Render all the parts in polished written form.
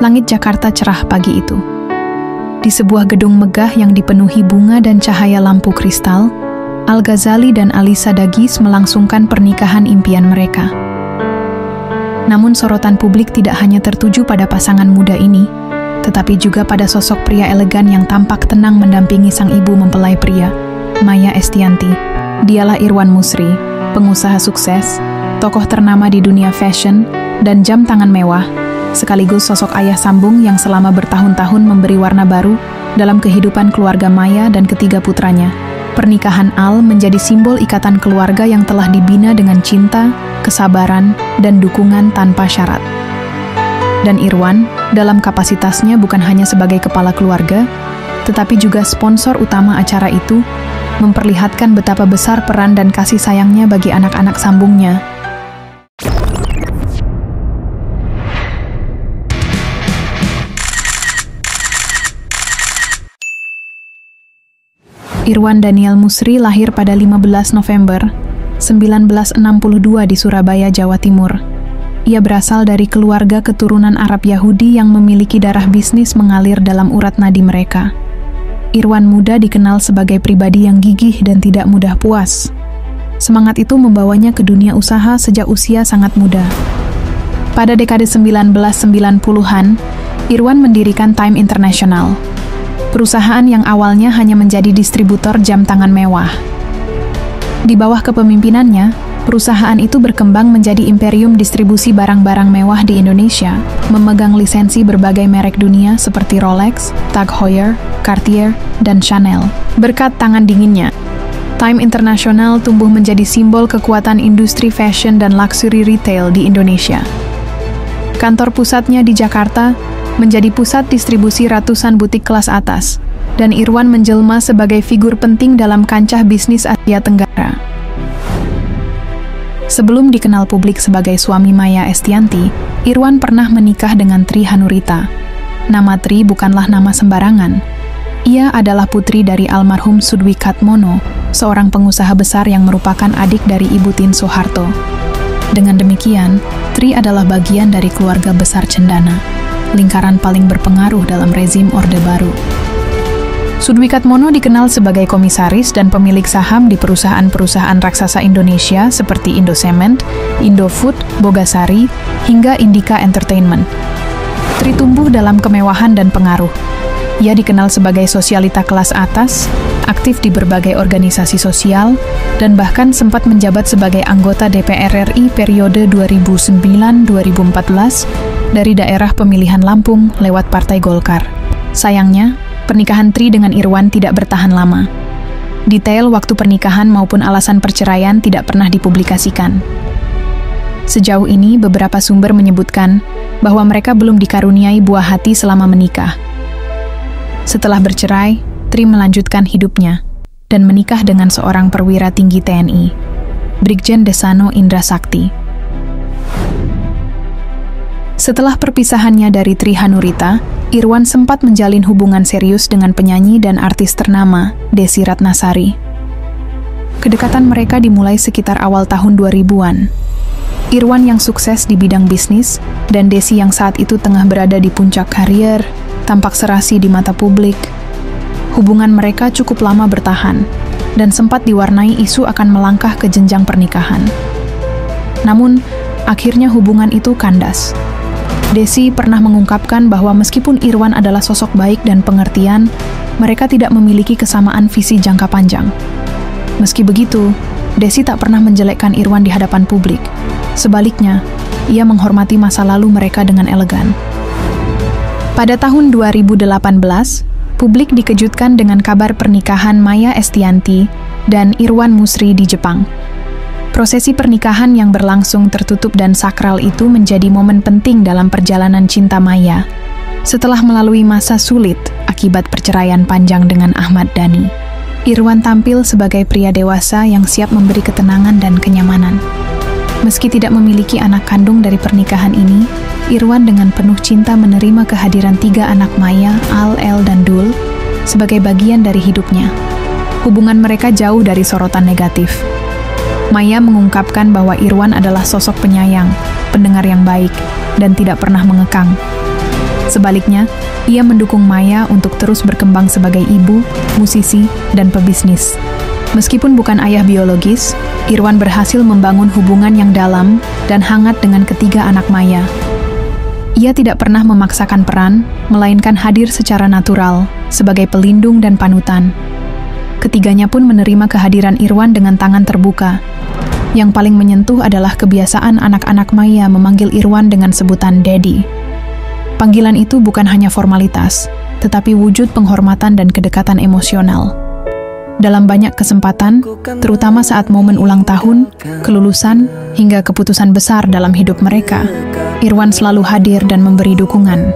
Langit Jakarta cerah pagi itu. Di sebuah gedung megah yang dipenuhi bunga dan cahaya lampu kristal, Al-Ghazali dan Alisa Dagis melangsungkan pernikahan impian mereka. Namun sorotan publik tidak hanya tertuju pada pasangan muda ini, tetapi juga pada sosok pria elegan yang tampak tenang mendampingi sang ibu mempelai pria, Maya Estianty. Dialah Irwan Musri, pengusaha sukses, tokoh ternama di dunia fashion, dan jam tangan mewah, sekaligus sosok ayah sambung yang selama bertahun-tahun memberi warna baru dalam kehidupan keluarga Maya dan ketiga putranya. Pernikahan Al menjadi simbol ikatan keluarga yang telah dibina dengan cinta, kesabaran, dan dukungan tanpa syarat. Dan Irwan, dalam kapasitasnya bukan hanya sebagai kepala keluarga, tetapi juga sponsor utama acara itu, memperlihatkan betapa besar peran dan kasih sayangnya bagi anak-anak sambungnya. Irwan Daniel Musri lahir pada 15 November 1962 di Surabaya, Jawa Timur. Ia berasal dari keluarga keturunan Arab Yahudi yang memiliki darah bisnis mengalir dalam urat nadi mereka. Irwan muda dikenal sebagai pribadi yang gigih dan tidak mudah puas. Semangat itu membawanya ke dunia usaha sejak usia sangat muda. Pada dekade 1990-an, Irwan mendirikan Time International, perusahaan yang awalnya hanya menjadi distributor jam tangan mewah. Di bawah kepemimpinannya, perusahaan itu berkembang menjadi imperium distribusi barang-barang mewah di Indonesia, memegang lisensi berbagai merek dunia seperti Rolex, Tag Heuer, Cartier, dan Chanel. Berkat tangan dinginnya, Time International tumbuh menjadi simbol kekuatan industri fashion dan luxury retail di Indonesia. Kantor pusatnya di Jakarta menjadi pusat distribusi ratusan butik kelas atas, dan Irwan menjelma sebagai figur penting dalam kancah bisnis Asia Tenggara. Sebelum dikenal publik sebagai suami Maya Estianty, Irwan pernah menikah dengan Tri Hanurita. Nama Tri bukanlah nama sembarangan. Ia adalah putri dari almarhum Sudwikatmono, seorang pengusaha besar yang merupakan adik dari Ibu Tin Soeharto. Dengan demikian, Tri adalah bagian dari keluarga besar Cendana, lingkaran paling berpengaruh dalam rezim Orde Baru. Sudwikatmono dikenal sebagai komisaris dan pemilik saham di perusahaan-perusahaan raksasa Indonesia seperti Indocement, Indofood, Bogasari, hingga Indika Entertainment. Tri tumbuh dalam kemewahan dan pengaruh. Ia dikenal sebagai sosialita kelas atas, aktif di berbagai organisasi sosial, dan bahkan sempat menjabat sebagai anggota DPR RI periode 2009-2014 dari daerah pemilihan Lampung lewat Partai Golkar. Sayangnya, pernikahan Tri dengan Irwan tidak bertahan lama. Detail waktu pernikahan maupun alasan perceraian tidak pernah dipublikasikan. Sejauh ini, beberapa sumber menyebutkan bahwa mereka belum dikaruniai buah hati selama menikah. Setelah bercerai, Tri melanjutkan hidupnya dan menikah dengan seorang perwira tinggi TNI, Brigjen Desano Indra Sakti. Setelah perpisahannya dari Tri Hanurita, Irwan sempat menjalin hubungan serius dengan penyanyi dan artis ternama, Desi Ratnasari. Kedekatan mereka dimulai sekitar awal tahun 2000-an. Irwan yang sukses di bidang bisnis, dan Desi yang saat itu tengah berada di puncak karier, tampak serasi di mata publik. Hubungan mereka cukup lama bertahan, dan sempat diwarnai isu akan melangkah ke jenjang pernikahan. Namun, akhirnya hubungan itu kandas. Desi pernah mengungkapkan bahwa meskipun Irwan adalah sosok baik dan pengertian, mereka tidak memiliki kesamaan visi jangka panjang. Meski begitu, Desi tak pernah menjelekkan Irwan di hadapan publik. Sebaliknya, ia menghormati masa lalu mereka dengan elegan. Pada tahun 2018, publik dikejutkan dengan kabar pernikahan Maya Estianty dan Irwan Musri di Jepang. Prosesi pernikahan yang berlangsung tertutup dan sakral itu menjadi momen penting dalam perjalanan cinta Maya setelah melalui masa sulit akibat perceraian panjang dengan Ahmad Dhani. Irwan tampil sebagai pria dewasa yang siap memberi ketenangan dan kenyamanan. Meski tidak memiliki anak kandung dari pernikahan ini, Irwan dengan penuh cinta menerima kehadiran 3 anak Maya, Al, El, dan Dul sebagai bagian dari hidupnya. Hubungan mereka jauh dari sorotan negatif. Maya mengungkapkan bahwa Irwan adalah sosok penyayang, pendengar yang baik, dan tidak pernah mengekang. Sebaliknya, ia mendukung Maya untuk terus berkembang sebagai ibu, musisi, dan pebisnis. Meskipun bukan ayah biologis, Irwan berhasil membangun hubungan yang dalam dan hangat dengan ketiga anak Maya. Ia tidak pernah memaksakan peran, melainkan hadir secara natural, sebagai pelindung dan panutan. Ketiganya pun menerima kehadiran Irwan dengan tangan terbuka. Yang paling menyentuh adalah kebiasaan anak-anak Maya memanggil Irwan dengan sebutan Daddy. Panggilan itu bukan hanya formalitas, tetapi wujud penghormatan dan kedekatan emosional. Dalam banyak kesempatan, terutama saat momen ulang tahun, kelulusan, hingga keputusan besar dalam hidup mereka, Irwan selalu hadir dan memberi dukungan.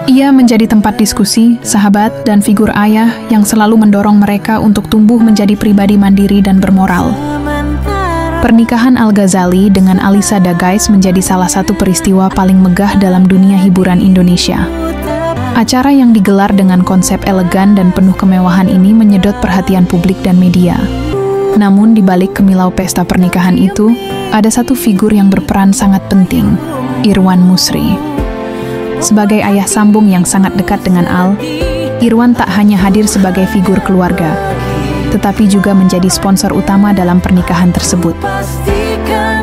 Ia menjadi tempat diskusi, sahabat, dan figur ayah yang selalu mendorong mereka untuk tumbuh menjadi pribadi mandiri dan bermoral. Pernikahan Al-Ghazali dengan Alisa Dagais menjadi salah satu peristiwa paling megah dalam dunia hiburan Indonesia. Acara yang digelar dengan konsep elegan dan penuh kemewahan ini menyedot perhatian publik dan media. Namun di balik kemilau pesta pernikahan itu, ada satu figur yang berperan sangat penting, Irwan Musri. Sebagai ayah sambung yang sangat dekat dengan Al, Irwan tak hanya hadir sebagai figur keluarga, tetapi juga menjadi sponsor utama dalam pernikahan tersebut.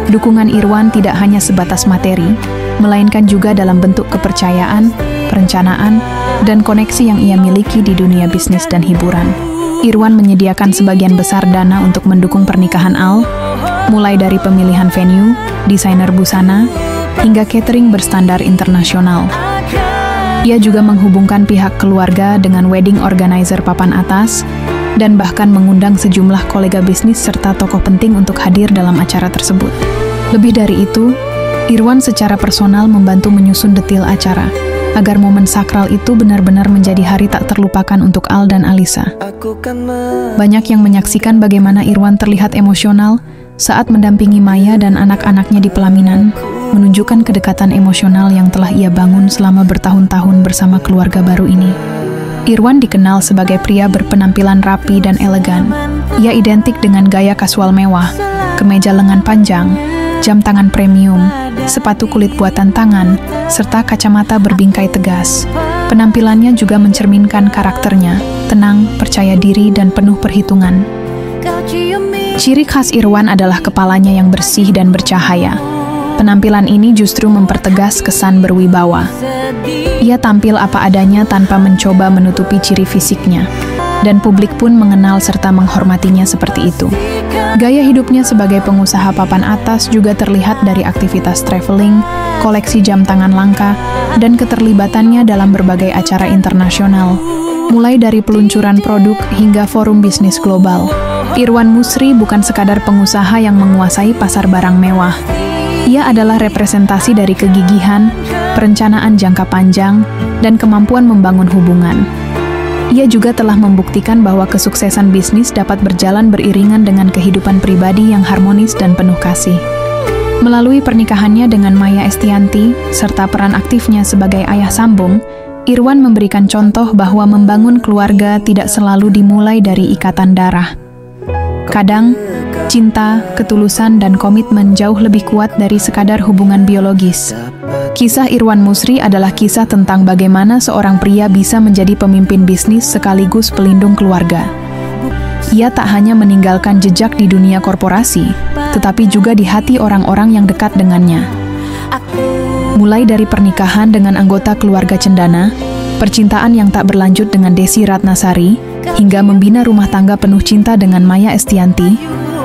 Dukungan Irwan tidak hanya sebatas materi, melainkan juga dalam bentuk kepercayaan, perencanaan, dan koneksi yang ia miliki di dunia bisnis dan hiburan. Irwan menyediakan sebagian besar dana untuk mendukung pernikahan Al, mulai dari pemilihan venue, desainer busana, hingga catering berstandar internasional. Ia juga menghubungkan pihak keluarga dengan wedding organizer papan atas, dan bahkan mengundang sejumlah kolega bisnis serta tokoh penting untuk hadir dalam acara tersebut. Lebih dari itu, Irwan secara personal membantu menyusun detail acara, agar momen sakral itu benar-benar menjadi hari tak terlupakan untuk Al dan Alisa. Banyak yang menyaksikan bagaimana Irwan terlihat emosional saat mendampingi Maya dan anak-anaknya di pelaminan, menunjukkan kedekatan emosional yang telah ia bangun selama bertahun-tahun bersama keluarga baru ini. Irwan dikenal sebagai pria berpenampilan rapi dan elegan. Ia identik dengan gaya kasual mewah, kemeja lengan panjang, jam tangan premium, sepatu kulit buatan tangan, serta kacamata berbingkai tegas. Penampilannya juga mencerminkan karakternya, tenang, percaya diri, dan penuh perhitungan. Ciri khas Irwan adalah kepalanya yang bersih dan bercahaya. Penampilan ini justru mempertegas kesan berwibawa. Ia tampil apa adanya tanpa mencoba menutupi ciri fisiknya, dan publik pun mengenal serta menghormatinya seperti itu. Gaya hidupnya sebagai pengusaha papan atas juga terlihat dari aktivitas traveling, koleksi jam tangan langka, dan keterlibatannya dalam berbagai acara internasional, mulai dari peluncuran produk hingga forum bisnis global. Irwan Musri bukan sekadar pengusaha yang menguasai pasar barang mewah. Ia adalah representasi dari kegigihan, perencanaan jangka panjang, dan kemampuan membangun hubungan. Ia juga telah membuktikan bahwa kesuksesan bisnis dapat berjalan beriringan dengan kehidupan pribadi yang harmonis dan penuh kasih. Melalui pernikahannya dengan Maya Estianty, serta peran aktifnya sebagai ayah sambung, Irwan memberikan contoh bahwa membangun keluarga tidak selalu dimulai dari ikatan darah. Kadang, cinta, ketulusan, dan komitmen jauh lebih kuat dari sekadar hubungan biologis. Kisah Irwan Musri adalah kisah tentang bagaimana seorang pria bisa menjadi pemimpin bisnis sekaligus pelindung keluarga. Ia tak hanya meninggalkan jejak di dunia korporasi, tetapi juga di hati orang-orang yang dekat dengannya. Mulai dari pernikahan dengan anggota keluarga cendana, percintaan yang tak berlanjut dengan Desi Ratnasari, hingga membina rumah tangga penuh cinta dengan Maya Estianty,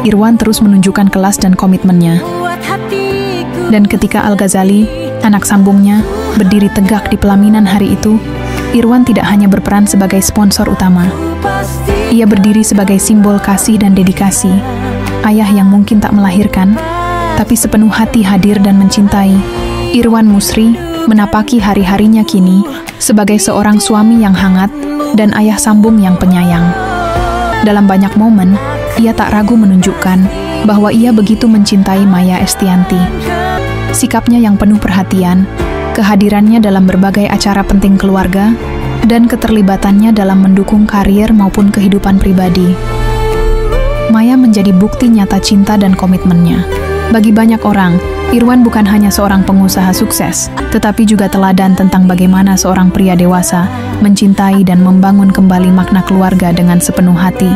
Irwan terus menunjukkan kelas dan komitmennya. Dan ketika Al-Ghazali, anak sambungnya, berdiri tegak di pelaminan hari itu, Irwan tidak hanya berperan sebagai sponsor utama. Ia berdiri sebagai simbol kasih dan dedikasi, ayah yang mungkin tak melahirkan, tapi sepenuh hati hadir dan mencintai. Irwan Musri menapaki hari-harinya kini sebagai seorang suami yang hangat dan ayah sambung yang penyayang. Dalam banyak momen, ia tak ragu menunjukkan bahwa ia begitu mencintai Maya Estianty. Sikapnya yang penuh perhatian, kehadirannya dalam berbagai acara penting keluarga, dan keterlibatannya dalam mendukung karier maupun kehidupan pribadi. Maya menjadi bukti nyata cinta dan komitmennya. Bagi banyak orang, Irwan bukan hanya seorang pengusaha sukses, tetapi juga teladan tentang bagaimana seorang pria dewasa mencintai dan membangun kembali makna keluarga dengan sepenuh hati.